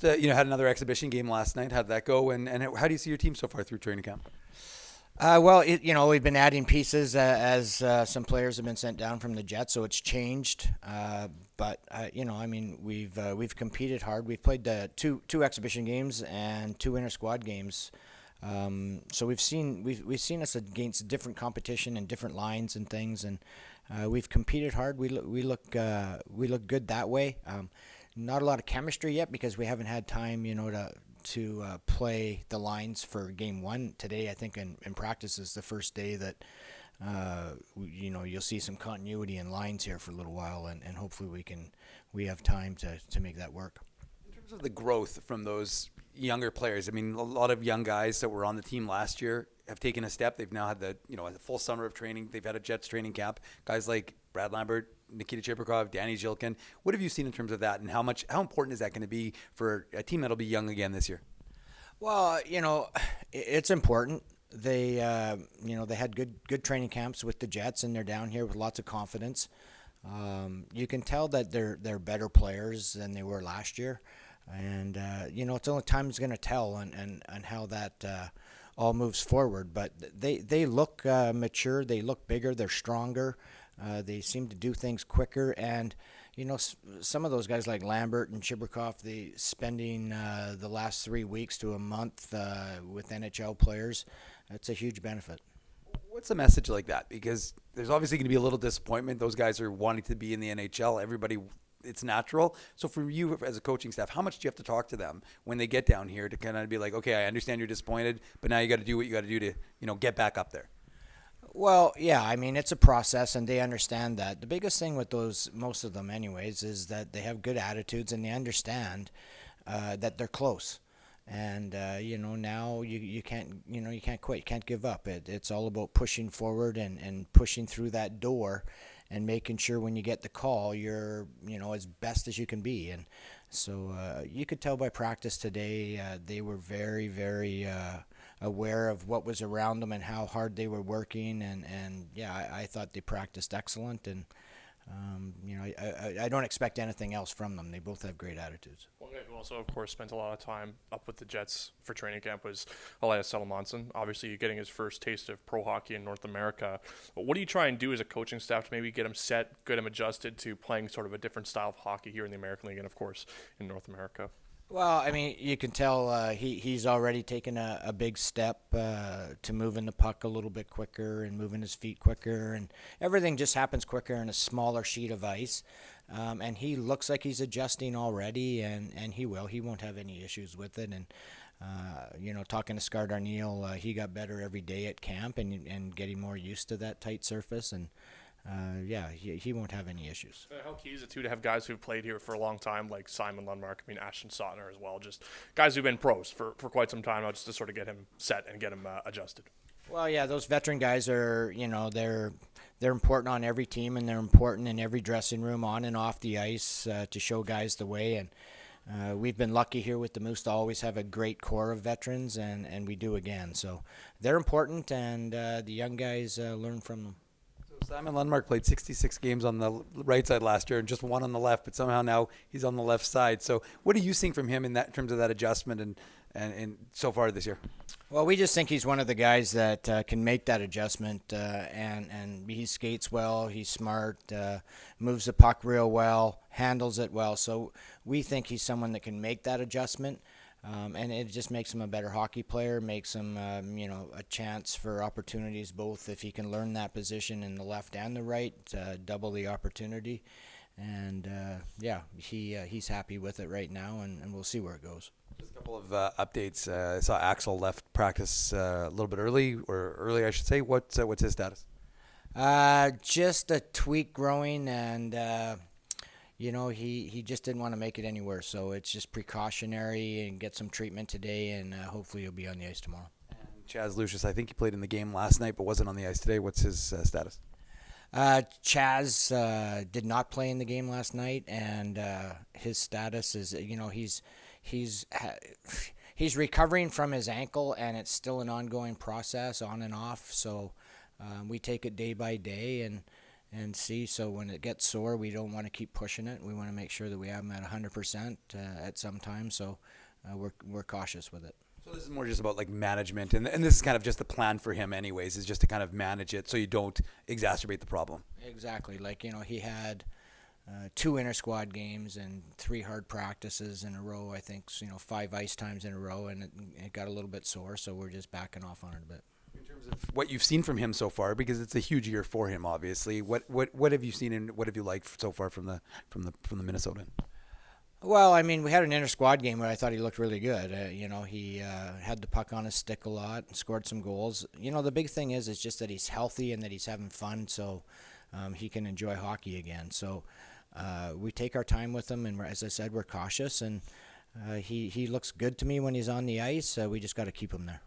Had another exhibition game last night. How did that go? And how do you see your team so far through training camp? We've been adding pieces as some players have been sent down from the Jets, so it's changed. We've competed hard. We've played two exhibition games and two inter squad games. So we've seen us against different competition and different lines and things, and we've competed hard. We look good that way. Not a lot of chemistry yet because we haven't had time, to play the lines for game one today. I think in practice is the first day that you'll see some continuity in lines here for a little while, and hopefully we have time to make that work. In terms of the growth from those younger players, I mean, a lot of young guys that were on the team last year have taken a step. They've now had a full summer of training. They've had a Jets training camp. Guys like Brad Lambert, Nikita Chibrikov, Danny Zhilkin. What have you seen in terms of that, and how important is that going to be for a team that'll be young again this year? Well, it's important. They had good training camps with the Jets, and they're down here with lots of confidence. You can tell that they're better players than they were last year, and it's only time's going to tell on how that all moves forward. But they look mature. They look bigger. They're stronger. They seem to do things quicker, and some of those guys like Lambert and Chibrikov, they spending the last 3 weeks to a month with NHL players. That's a huge benefit. What's a message like that? Because there's obviously going to be a little disappointment. Those guys are wanting to be in the NHL. Everybody, it's natural. So for you as a coaching staff, how much do you have to talk to them when they get down here to kind of be like, okay, I understand you're disappointed, but now you got to do what you got to do to, get back up there? Well, yeah, I mean, it's a process, and they understand that. The biggest thing with most of them, anyways, is that they have good attitudes and they understand that they're close. And now you can't you can't quit, you can't give up. It's all about pushing forward and pushing through that door, and making sure when you get the call, you're as best as you can be. And so you could tell by practice today, they were very, very aware of what was around them and how hard they were working. And yeah, I thought they practiced excellent. And I don't expect anything else from them. They both have great attitudes. One guy who also, of course, spent a lot of time up with the Jets for training camp was Elias Salomonsson. Obviously, getting his first taste of pro hockey in North America. What do you try and do as a coaching staff to maybe get him set, get him adjusted to playing sort of a different style of hockey here in the American League and, of course, in North America? Well, I mean, you can tell he's already taken a big step to moving the puck a little bit quicker and moving his feet quicker, and everything just happens quicker in a smaller sheet of ice. And he looks like he's adjusting already, and he will. He won't have any issues with it. And talking to Scar Darnielle, he got better every day at camp and getting more used to that tight surface. And he won't have any issues. How key is it, too, to have guys who've played here for a long time, like Simon Lundmark, Ashton Sautner as well, just guys who've been pros for quite some time now, just to sort of get him set and get him adjusted? Well, yeah, those veteran guys are, they're important on every team, and they're important in every dressing room, on and off the ice, to show guys the way. And we've been lucky here with the Moose to always have a great core of veterans, and we do again. So they're important, and the young guys learn from them. Simon Lundmark played 66 games on the right side last year and just one on the left, but somehow now he's on the left side. So what are you seeing from him in terms of that adjustment and so far this year? Well, we just think he's one of the guys that can make that adjustment, and he skates well, he's smart, moves the puck real well, handles it well. So we think he's someone that can make that adjustment. And it just makes him a better hockey player, makes him, a chance for opportunities, both if he can learn that position in the left and the right, double the opportunity. And, he's happy with it right now, and we'll see where it goes. Just a couple of updates. I saw Axel left practice a little bit early, I should say. What's his status? Just a tweak growing, and he just didn't want to make it any worse. So it's just precautionary, and get some treatment today, and hopefully he'll be on the ice tomorrow. And Chaz Lucius, I think he played in the game last night but wasn't on the ice today. What's his status? Chaz did not play in the game last night, and his status is, he's recovering from his ankle, and it's still an ongoing process, on and off. So we take it day by day, and and see. So when it gets sore, we don't want to keep pushing it. We want to make sure that we have him at 100% at some time. So we're cautious with it. So this is more just about like management, and this is kind of just the plan for him anyways, is just to kind of manage it so you don't exacerbate the problem. Exactly. Like, he had 2 inter-squad games and 3 hard practices in a row. I think, 5 ice times in a row, and it got a little bit sore, so we're just backing off on it a bit. In terms of what you've seen from him so far, because it's a huge year for him, obviously. What have you seen and what have you liked so far from the Minnesotan? Well, I mean, we had an inter-squad game where I thought he looked really good. He had the puck on his stick a lot and scored some goals. The big thing is just that he's healthy and that he's having fun, so he can enjoy hockey again. So we take our time with him, and as I said, we're cautious, and he looks good to me when he's on the ice. We just got to keep him there.